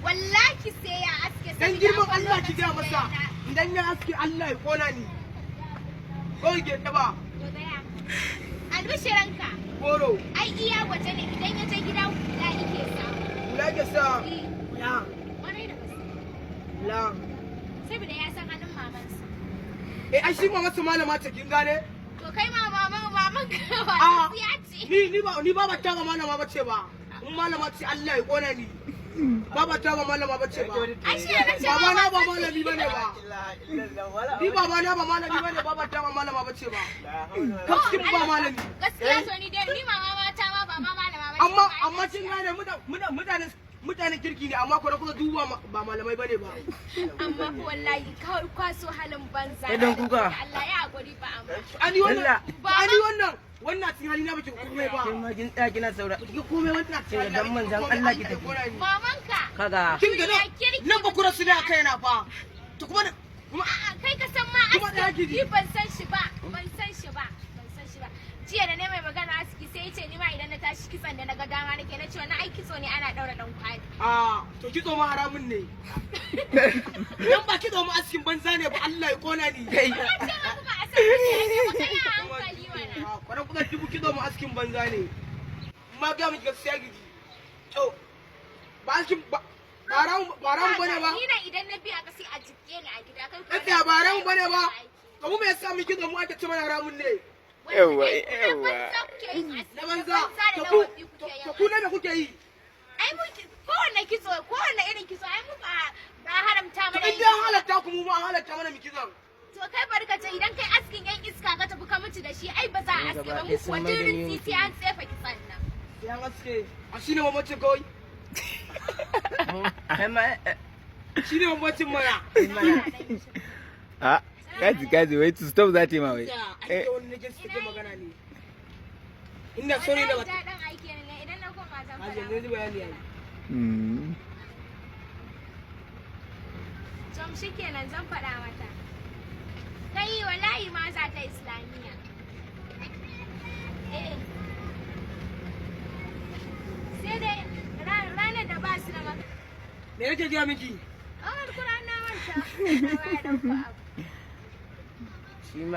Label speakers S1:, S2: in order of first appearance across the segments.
S1: wallahi sai ya aske.
S2: Dan girman Allah ki ga masa idan ya aske Allah ya kona ni. Ko ke ta ba.
S1: Albishiranka.
S2: Goro.
S1: Ai iya gwaje ne idan ya je gida kula yake samu.
S2: Kula ke sa. Ya.
S1: Wani da gaske.
S2: La.
S1: Saboda ya san halin mamansa.
S2: Ai shi mamansa malama ce kin gane?
S1: To kai maman ka ba ya ce.
S2: Ni ba ta ga malama bace ba. In malama ce Allah ya kona ni. Baba ta ba malama bace ba.
S1: Ai shi ne ce
S2: baba na ba malami bane ba. Ni baba na ba malami bane baba ta ba malama bace ba. Kafin ba malami.
S1: Gaskiya to ni dai ni mama ta ma ba malama bace.
S2: Amma kin gane mutanen kirki ne amma kuma kuma duba ba malamai bane ba.
S1: Amma ko wallahi kawai kwaso halin banza.
S3: Idan kuka.
S1: Allah ya hakuri ba amma.
S2: Ani wannan cikin hali na baki komai ba.
S3: Kin ma kin tsaya kina saura.
S2: Ki komai wannan
S3: Ce dan manzon Allah ki tafi.
S1: Mamanka.
S3: Kaga.
S2: Kin ga nan ba kura su ne a kaina fa. To kuma
S1: kai ka san ma aski ni ban san shi ba. Jiya da ne mai magana aski sai yace ni ma idan na tashi kitson da naga dama nake na ce wannan ai kitso ne ana daura dan kwali.
S2: To kitso ma haramun ne. Dan ba kitso ma askin banza ne ba Allah ya kona ni.
S1: Kuma a san ne kai hankali wannan.
S2: Kwaran kuma dubu kitso ma askin banza ne. Ma ga mu gaskiya gidi. To ba askin ba ramu bane ba.
S1: Ni na idan na biya ka sai a jike ni a gida kai ko.
S2: Ita ba ramu bane ba. To mu me yasa mu kitso mu ake ce mana haramun ne?
S3: Yawa.
S2: Na banza. To ku ne da kuke yi?
S1: Ai mu kowanne kitso kowanne irin kitso ai mu ba haramta mana.
S2: Idan halatta ku mu ma halatta mana mu kitson.
S1: To kai barkace idan kai askin yan iska ka tafi ka mutu da shi ai ba za a aske ba mu kuwa dirin titi an tsefa kitsan nan.
S2: Ya aske. A shine mamacin kawai. Shine mamacin mana.
S4: Kaji, wait to stop that him away.
S2: Ai wani nake suke magana ne. Ina sorry da
S1: wata dan aike ne idan na koma zan fara.
S2: Yanzu bayani yayi.
S1: Tom shikenan zan fada mata. Kai wallahi ma za ta Islamiya. Sai dai ranar da ba su da maka.
S2: Me nake gaya miki?
S1: Alquran na manta.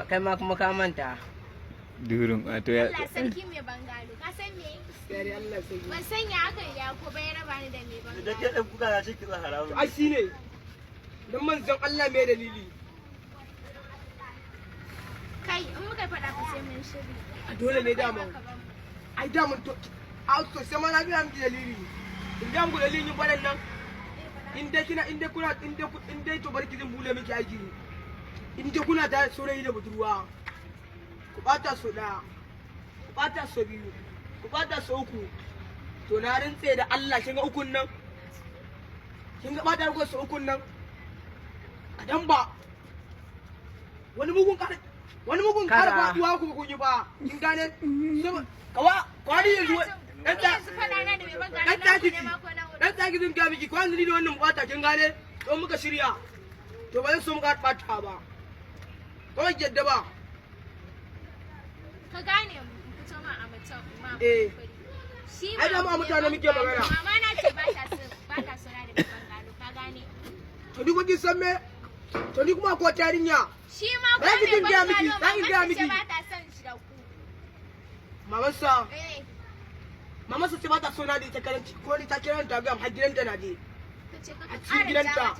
S3: Kai ma kuma ka manta.
S4: Durun wato ya.
S1: Allah sarki mai bangalo. Ka san me?
S2: Sai Allah sai.
S1: Ban sanya aka ya ko bai raba ni da me bangalo.
S5: Da ke dan kuka ya ce kisa haramun.
S2: Ai shine. Dan manzon Allah me dalili?
S1: Kai in muka fada ka sai mun shiri.
S2: A dole ne dama. Ai dama to to sai ma na ga miki dalili. In ga mu dalilin yin balan nan. In dai to barki zan bule miki aiki. In dai kuna ta saurayi da budurwa. Ku bata so ɗaya, ku bata so biyu, ku bata so uku. To na rintse da Allah kin ga ukun nan. Kin ga bata ruwa so ukun nan. Kadan ba. Wani mugun kar faduwa ku kun yi ba. Kin gane? Kwari yanzu dan taki zan ga miki kwan ni da wannan bata kin gane? Don muka shirya. To ba zan so muka bata ba. Kawai yadda ba.
S1: Ka gane mu fito ma a mutum ma. Shi
S2: ai da ma mutane muke magana.
S1: Mama na ce ba ta so na da bangalo ka gane.
S2: To ni kuke san me? To ni kuma ko tarinya.
S1: Shi ma ko ne bangalo
S2: ga miki.
S1: Ba ta son shi da ku.
S2: Mamansa. Mamansa ce ba ta so na da ita karanci ko ni ta kiranta ga har gidanta na je. A cikin gidanta.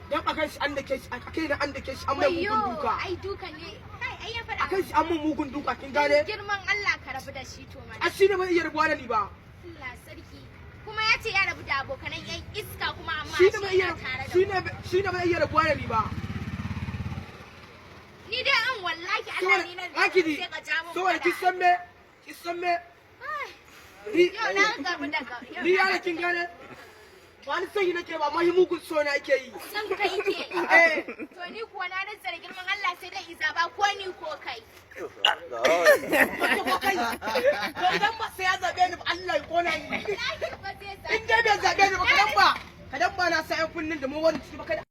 S2: Dan akan shi an dake shi akai da an dake shi an mai mugun duka.
S1: Ai duka ne. Ai ya faɗa.
S2: Akan shi an mun mugun duka kin gane?
S1: Girman Allah ka rabu da shi to mana.
S2: A shi ne bai iya rabuwa da ni ba.
S1: Allah sarki. Kuma ya ce ya rabu da abokanan yan iska kuma amma
S2: shi ne bai iya rabuwa da ni ba.
S1: Ni dai an wallahi Allah ni nan sai ka ja mu.
S2: Saboda kin san me?
S1: Yau na gabu daga.
S2: Ni yana kin gane? Ba ni sai nake ba mai mugun so na yake yi.
S1: San kai ke. To ni kuwa na nan tsare girman Allah sai dai izaba ko ni ko kai.
S2: Ko kai. To idan ba sai ya zabe ni Allah ya kona ni. In dai bai zabe ni ba kadan ba na sa yan kunnin da mu wani ciki ba kada